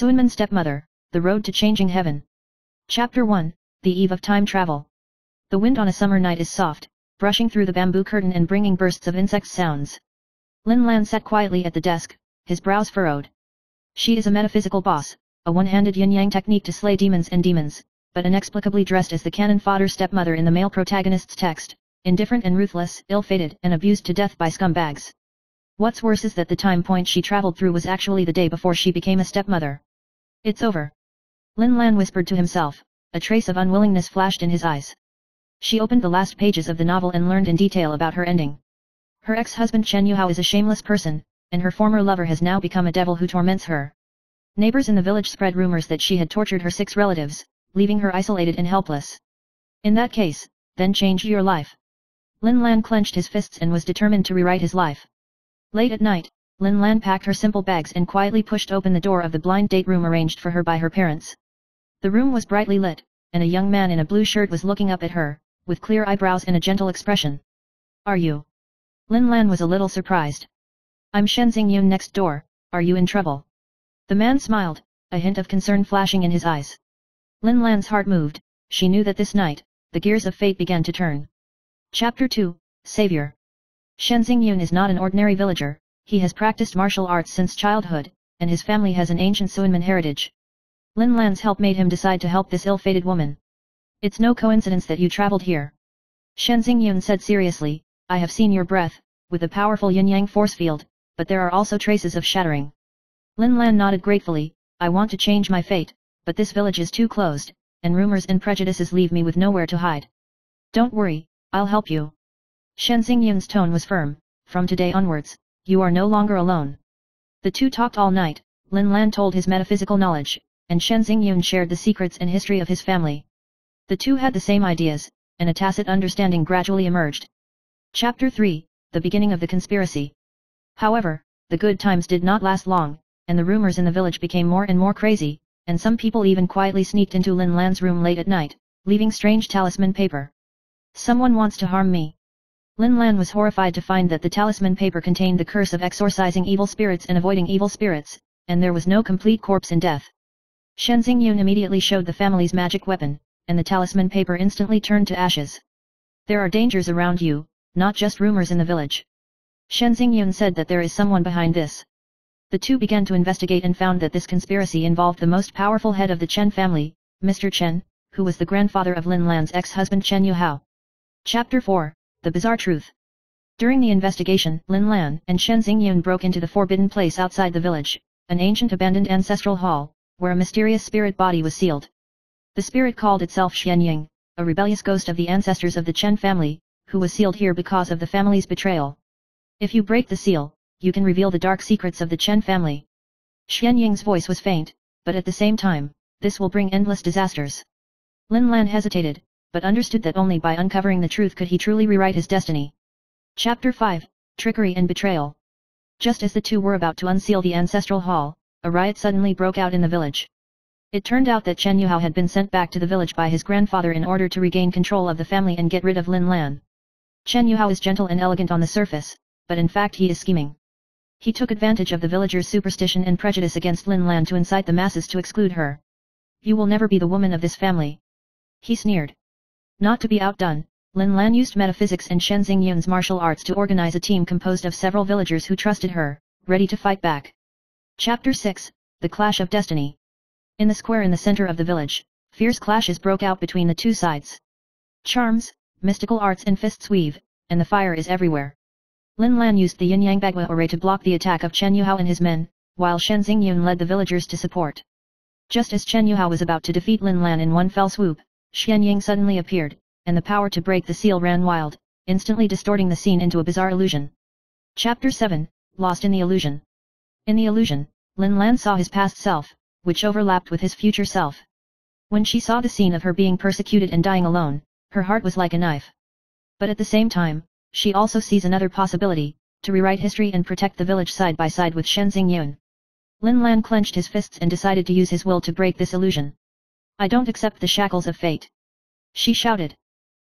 Xuanmen Stepmother, The Road to Changing Heaven. Chapter 1, The Eve of Time Travel. The wind on a summer night is soft, brushing through the bamboo curtain and bringing bursts of insect sounds. Lin Lan sat quietly at the desk, his brows furrowed. She is a metaphysical boss, a one-handed yin-yang technique to slay demons and demons, but inexplicably dressed as the cannon fodder stepmother in the male protagonist's text, indifferent and ruthless, ill-fated and abused to death by scumbags. What's worse is that the time point she traveled through was actually the day before she became a stepmother. It's over. Lin Lan whispered to himself, a trace of unwillingness flashed in his eyes. She opened the last pages of the novel and learned in detail about her ending. Her ex-husband Chen Yuhao is a shameless person, and her former lover has now become a devil who torments her. Neighbors in the village spread rumors that she had tortured her 6 relatives, leaving her isolated and helpless. In that case, then change your life. Lin Lan clenched his fists and was determined to rewrite his life. Late at night, Lin Lan packed her simple bags and quietly pushed open the door of the blind date room arranged for her by her parents. The room was brightly lit, and a young man in a blue shirt was looking up at her, with clear eyebrows and a gentle expression. Are you? Lin Lan was a little surprised. I'm Shen Xingyun next door, are you in trouble? The man smiled, a hint of concern flashing in his eyes. Lin Lan's heart moved, she knew that this night, the gears of fate began to turn. Chapter 2, Savior. Shen Xingyun is not an ordinary villager, he has practiced martial arts since childhood, and his family has an ancient Xuanmen heritage. Lin Lan's help made him decide to help this ill-fated woman. It's no coincidence that you traveled here. Shen Xingyun said seriously, I have seen your breath, with a powerful yin-yang force field, but there are also traces of shattering. Lin Lan nodded gratefully, I want to change my fate, but this village is too closed, and rumors and prejudices leave me with nowhere to hide. Don't worry, I'll help you. Shen Xingyun's tone was firm, from today onwards, you are no longer alone. The two talked all night, Lin Lan told his metaphysical knowledge, and Shen Xingyun shared the secrets and history of his family. The two had the same ideas, and a tacit understanding gradually emerged. Chapter 3, The Beginning of the Conspiracy. However, the good times did not last long, and the rumors in the village became more and more crazy, and some people even quietly sneaked into Lin Lan's room late at night, leaving strange talisman paper. Someone wants to harm me. Lin Lan was horrified to find that the talisman paper contained the curse of exorcising evil spirits and avoiding evil spirits, and there was no complete corpse in death. Shen Xingyun immediately showed the family's magic weapon, and the talisman paper instantly turned to ashes. There are dangers around you, not just rumors in the village. Shen Xingyun said that there is someone behind this. The two began to investigate and found that this conspiracy involved the most powerful head of the Chen family, Mr. Chen, who was the grandfather of Lin Lan's ex-husband Chen Yuhao. Chapter 4, The Bizarre Truth. During the investigation, Lin Lan and Shen Xingyun broke into the forbidden place outside the village, an ancient abandoned ancestral hall, where a mysterious spirit body was sealed. The spirit called itself Xianying, a rebellious ghost of the ancestors of the Chen family, who was sealed here because of the family's betrayal. If you break the seal, you can reveal the dark secrets of the Chen family. Xianying's voice was faint, but at the same time, this will bring endless disasters. Lin Lan hesitated, but understood that only by uncovering the truth could he truly rewrite his destiny. Chapter 5, Trickery and Betrayal. Just as the two were about to unseal the ancestral hall, a riot suddenly broke out in the village. It turned out that Chen Yuhao had been sent back to the village by his grandfather in order to regain control of the family and get rid of Lin Lan. Chen Yuhao is gentle and elegant on the surface, but in fact he is scheming. He took advantage of the villagers' superstition and prejudice against Lin Lan to incite the masses to exclude her. You will never be the woman of this family. He sneered. Not to be outdone, Lin Lan used metaphysics and Shen Xingyun's martial arts to organize a team composed of several villagers who trusted her, ready to fight back. Chapter 6, The Clash of Destiny. In the square in the center of the village, fierce clashes broke out between the two sides. Charms, mystical arts and fists weave, and the fire is everywhere. Lin Lan used the yin-yang bagua array to block the attack of Chen Yuhao and his men, while Shen Xingyun led the villagers to support. Just as Chen Yuhao was about to defeat Lin Lan in one fell swoop, Xianying suddenly appeared, and the power to break the seal ran wild, instantly distorting the scene into a bizarre illusion. Chapter 7, Lost in the Illusion. In the illusion, Lin Lan saw his past self, which overlapped with his future self. When she saw the scene of her being persecuted and dying alone, her heart was like a knife. But at the same time, she also sees another possibility, to rewrite history and protect the village side by side with Shen Xingyun. Lin Lan clenched his fists and decided to use his will to break this illusion. I don't accept the shackles of fate. She shouted.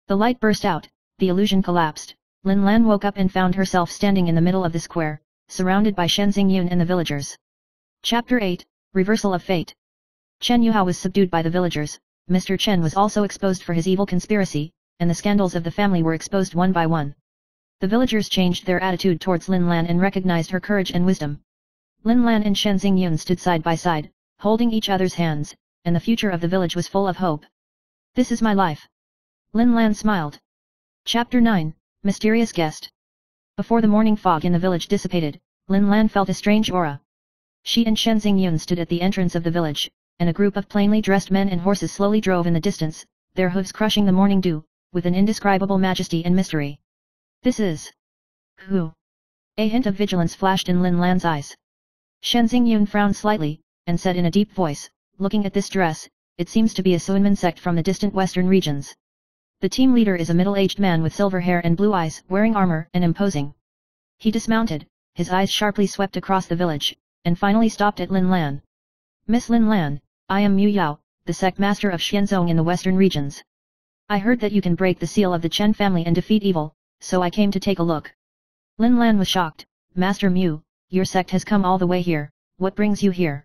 The light burst out, the illusion collapsed. Lin Lan woke up and found herself standing in the middle of the square, surrounded by Shen Xingyun and the villagers. Chapter 8, Reversal of fate. Chen Yuhao was subdued by the villagers. Mr. Chen was also exposed for his evil conspiracy, and the scandals of the family were exposed one by one. The villagers changed their attitude towards Lin Lan and recognized her courage and wisdom. Lin Lan and Shen Xingyun stood side by side, holding each other's hands, and the future of the village was full of hope. This is my life. Lin Lan smiled. Chapter 9, Mysterious Guest. Before the morning fog in the village dissipated, Lin Lan felt a strange aura. She and Shen Xingyun stood at the entrance of the village, and a group of plainly dressed men and horses slowly drove in the distance, their hooves crushing the morning dew, with an indescribable majesty and mystery. This is... who? A hint of vigilance flashed in Lin Lan's eyes. Shen Xingyun frowned slightly, and said in a deep voice, looking at this dress, it seems to be a Xuanmen sect from the distant western regions. The team leader is a middle-aged man with silver hair and blue eyes, wearing armor and imposing. He dismounted, his eyes sharply swept across the village, and finally stopped at Lin Lan. Miss Lin Lan, I am Mu Yao, the sect master of Xianzong in the western regions. I heard that you can break the seal of the Chen family and defeat evil, so I came to take a look. Lin Lan was shocked. Master Mu, your sect has come all the way here, what brings you here?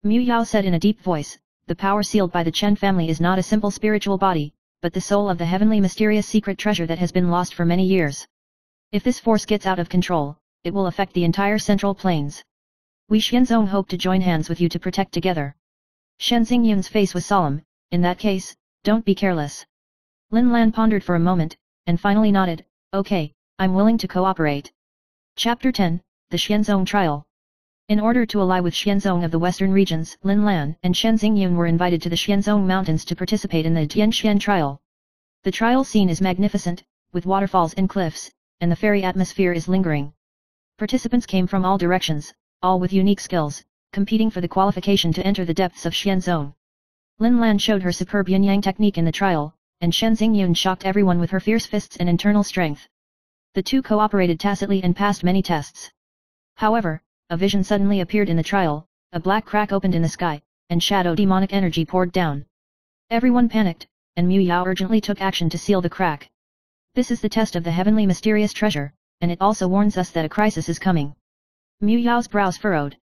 Mu Yao said in a deep voice, the power sealed by the Chen family is not a simple spiritual body, but the soul of the heavenly mysterious secret treasure that has been lost for many years. If this force gets out of control, it will affect the entire central plains. We Xianzong hope to join hands with you to protect together. Shen Xingyun's face was solemn. In that case, don't be careless. Lin Lan pondered for a moment, and finally nodded, okay, I'm willing to cooperate. Chapter 10, The Xianzong Trial. In order to ally with Xianzong of the western regions, Lin Lan and Shen Xingyun were invited to the Xianzong mountains to participate in the Tianxian trial. The trial scene is magnificent, with waterfalls and cliffs, and the fairy atmosphere is lingering. Participants came from all directions, all with unique skills, competing for the qualification to enter the depths of Xianzong. Lin Lan showed her superb yin-yang technique in the trial, and Shen Xingyun shocked everyone with her fierce fists and internal strength. The two cooperated tacitly and passed many tests. However, a vision suddenly appeared in the trial, a black crack opened in the sky, and shadow demonic energy poured down. Everyone panicked, and Mu Yao urgently took action to seal the crack. This is the test of the heavenly mysterious treasure, and it also warns us that a crisis is coming. Mu Yao's brows furrowed.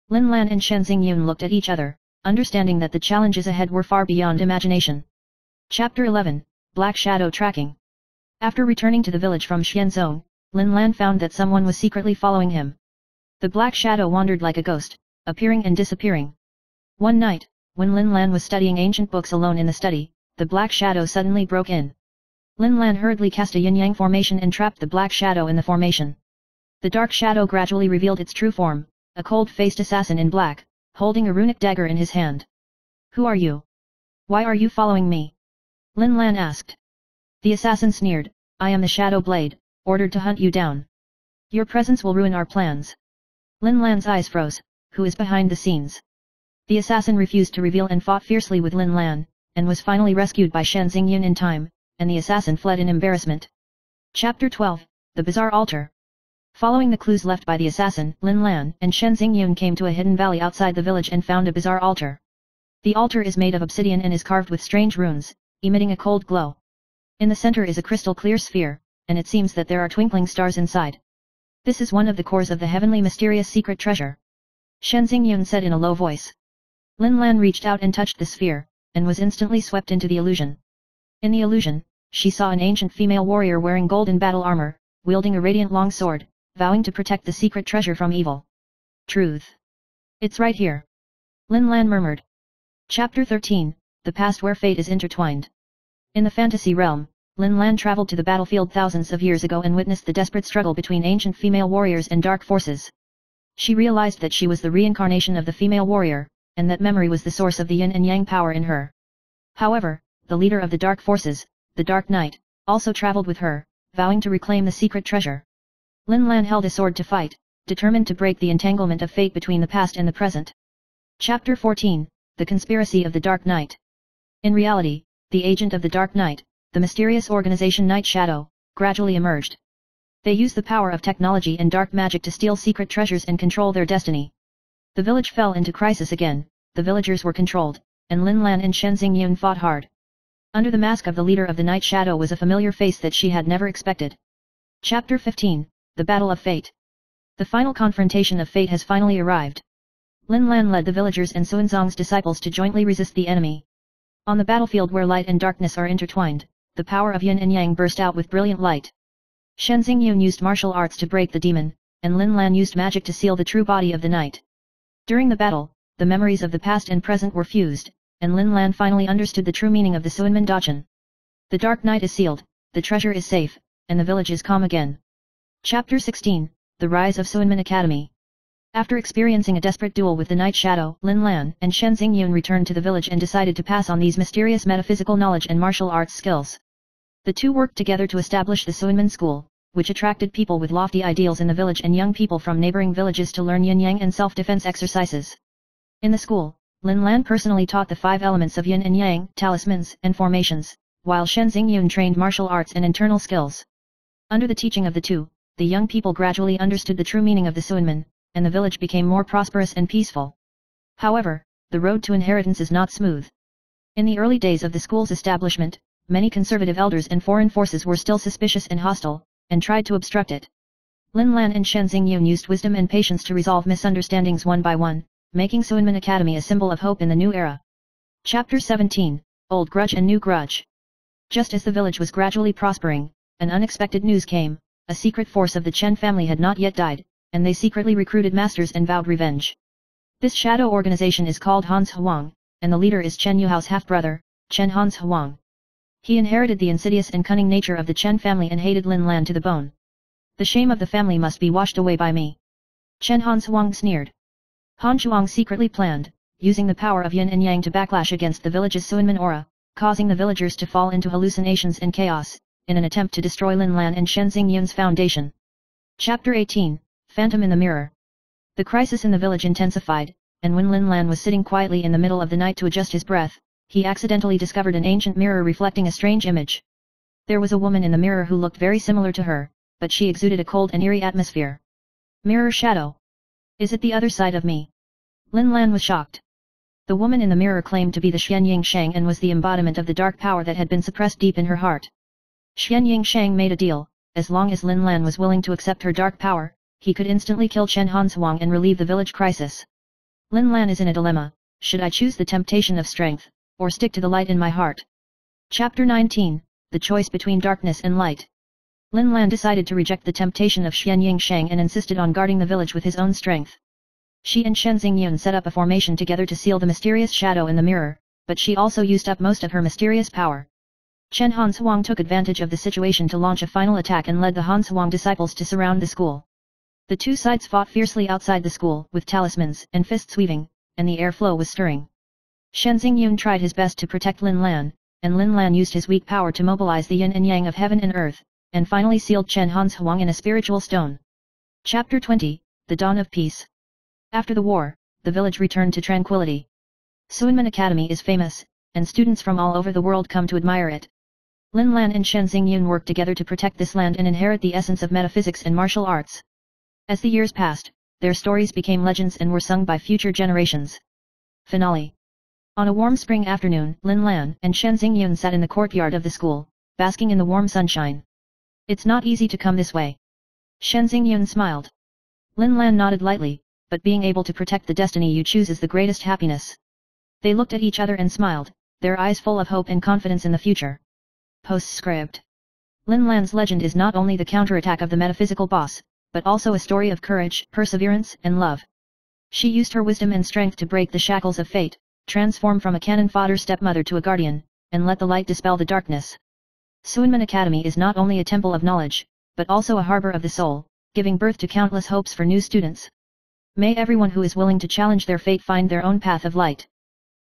Lin Lan and Shen Xingyun looked at each other, understanding that the challenges ahead were far beyond imagination. Chapter 11, Black Shadow Tracking. After returning to the village from Xianzong, Lin Lan found that someone was secretly following him. The black shadow wandered like a ghost, appearing and disappearing. One night, when Lin Lan was studying ancient books alone in the study, the black shadow suddenly broke in. Lin Lan hurriedly cast a yin-yang formation and trapped the black shadow in the formation. The dark shadow gradually revealed its true form, a cold-faced assassin in black, holding a runic dagger in his hand. Who are you? Why are you following me? Lin Lan asked. The assassin sneered, I am the Shadow Blade, ordered to hunt you down. Your presence will ruin our plans. Lin Lan's eyes froze. Who is behind the scenes? The assassin refused to reveal and fought fiercely with Lin Lan, and was finally rescued by Shen Xingyun in time, and the assassin fled in embarrassment. Chapter 12, The Bizarre Altar. Following the clues left by the assassin, Lin Lan and Shen Xingyun came to a hidden valley outside the village and found a bizarre altar. The altar is made of obsidian and is carved with strange runes, emitting a cold glow. In the center is a crystal clear sphere, and it seems that there are twinkling stars inside. This is one of the cores of the heavenly mysterious secret treasure. Shen Xingyun said in a low voice. Lin Lan reached out and touched the sphere, and was instantly swept into the illusion. In the illusion, she saw an ancient female warrior wearing golden battle armor, wielding a radiant long sword, vowing to protect the secret treasure from evil. Truth. It's right here. Lin Lan murmured. Chapter 13, The Past Where Fate is Intertwined. In the fantasy realm, Lin Lan traveled to the battlefield thousands of years ago and witnessed the desperate struggle between ancient female warriors and dark forces. She realized that she was the reincarnation of the female warrior, and that memory was the source of the yin and yang power in her. However, the leader of the dark forces, the Dark Knight, also traveled with her, vowing to reclaim the secret treasure. Lin Lan held a sword to fight, determined to break the entanglement of fate between the past and the present. Chapter 14, The Conspiracy of the Dark Knight. In reality, the agent of the Dark Knight, the mysterious organization Night Shadow, gradually emerged. They use the power of technology and dark magic to steal secret treasures and control their destiny. The village fell into crisis again, the villagers were controlled, and Lin Lan and Shen Xingyun fought hard. Under the mask of the leader of the Night Shadow was a familiar face that she had never expected. Chapter 15, The Battle of Fate. The final confrontation of fate has finally arrived. Lin Lan led the villagers and Xuanzang's disciples to jointly resist the enemy. On the battlefield where light and darkness are intertwined, the power of yin and yang burst out with brilliant light. Shen Xingyun used martial arts to break the demon, and Lin Lan used magic to seal the true body of the night. During the battle, the memories of the past and present were fused, and Lin Lan finally understood the true meaning of the Xuanmen Dacheng. The dark night is sealed, the treasure is safe, and the village is calm again. Chapter 16, The Rise of Xuanmen Academy. After experiencing a desperate duel with the Night Shadow, Lin Lan and Shen Xingyun returned to the village and decided to pass on these mysterious metaphysical knowledge and martial arts skills. The two worked together to establish the Xuanmen School, which attracted people with lofty ideals in the village and young people from neighboring villages to learn yin-yang and self-defense exercises. In the school, Lin Lan personally taught the 5 elements of yin and yang, talismans, and formations, while Shen Xingyun trained martial arts and internal skills. Under the teaching of the two, the young people gradually understood the true meaning of the Xuanmen, and the village became more prosperous and peaceful. However, the road to inheritance is not smooth. In the early days of the school's establishment, many conservative elders and foreign forces were still suspicious and hostile, and tried to obstruct it. Lin Lan and Shen Xingyun used wisdom and patience to resolve misunderstandings one by one, making Xuanmen Academy a symbol of hope in the new era. Chapter 17, Old Grudge and New Grudge. Just as the village was gradually prospering, an unexpected news came: a secret force of the Chen family had not yet died, and they secretly recruited masters and vowed revenge. This shadow organization is called Hans Huang, and the leader is Chen Yuhao's half-brother, Chen Hans Huang. He inherited the insidious and cunning nature of the Chen family and hated Lin Lan to the bone. The shame of the family must be washed away by me. Chen Hans Huang sneered. Han Shuang secretly planned, using the power of yin and yang to backlash against the village's Xuanmen aura, causing the villagers to fall into hallucinations and chaos, in an attempt to destroy Lin Lan and Shen Xingyun's foundation. Chapter 18, Phantom in the Mirror. The crisis in the village intensified, and when Lin Lan was sitting quietly in the middle of the night to adjust his breath, he accidentally discovered an ancient mirror reflecting a strange image. There was a woman in the mirror who looked very similar to her, but she exuded a cold and eerie atmosphere. Mirror shadow. Is it the other side of me? Lin Lan was shocked. The woman in the mirror claimed to be the Xianying Shang and was the embodiment of the dark power that had been suppressed deep in her heart. Xianying Shang made a deal: as long as Lin Lan was willing to accept her dark power, he could instantly kill Chen Han Huang and relieve the village crisis. Lin Lan is in a dilemma: should I choose the temptation of strength, or stick to the light in my heart? Chapter 19, The Choice Between Darkness and Light. Lin Lan decided to reject the temptation of Xianying Shang and insisted on guarding the village with his own strength. She and Shen Xingyun set up a formation together to seal the mysterious shadow in the mirror, but she also used up most of her mysterious power. Chen Han Huang took advantage of the situation to launch a final attack and led the Han Huang disciples to surround the school. The two sides fought fiercely outside the school with talismans and fists weaving, and the airflow was stirring. Shen Xingyun tried his best to protect Lin Lan, and Lin Lan used his weak power to mobilize the yin and yang of heaven and earth, and finally sealed Chen Han Huang in a spiritual stone. Chapter 20, The Dawn of Peace. After the war, the village returned to tranquility. Xuanmen Academy is famous, and students from all over the world come to admire it. Lin Lan and Shen Xingyun work together to protect this land and inherit the essence of metaphysics and martial arts. As the years passed, their stories became legends and were sung by future generations. Finale. On a warm spring afternoon, Lin Lan and Shen Xingyun sat in the courtyard of the school, basking in the warm sunshine. It's not easy to come this way. Shen Xingyun smiled. Lin Lan nodded lightly, but being able to protect the destiny you choose is the greatest happiness. They looked at each other and smiled, their eyes full of hope and confidence in the future. Postscript. Lin Lan's legend is not only the counterattack of the metaphysical boss, but also a story of courage, perseverance, and love. She used her wisdom and strength to break the shackles of fate, transform from a cannon fodder stepmother to a guardian, and let the light dispel the darkness. Xuanmen Academy is not only a temple of knowledge, but also a harbor of the soul, giving birth to countless hopes for new students. May everyone who is willing to challenge their fate find their own path of light.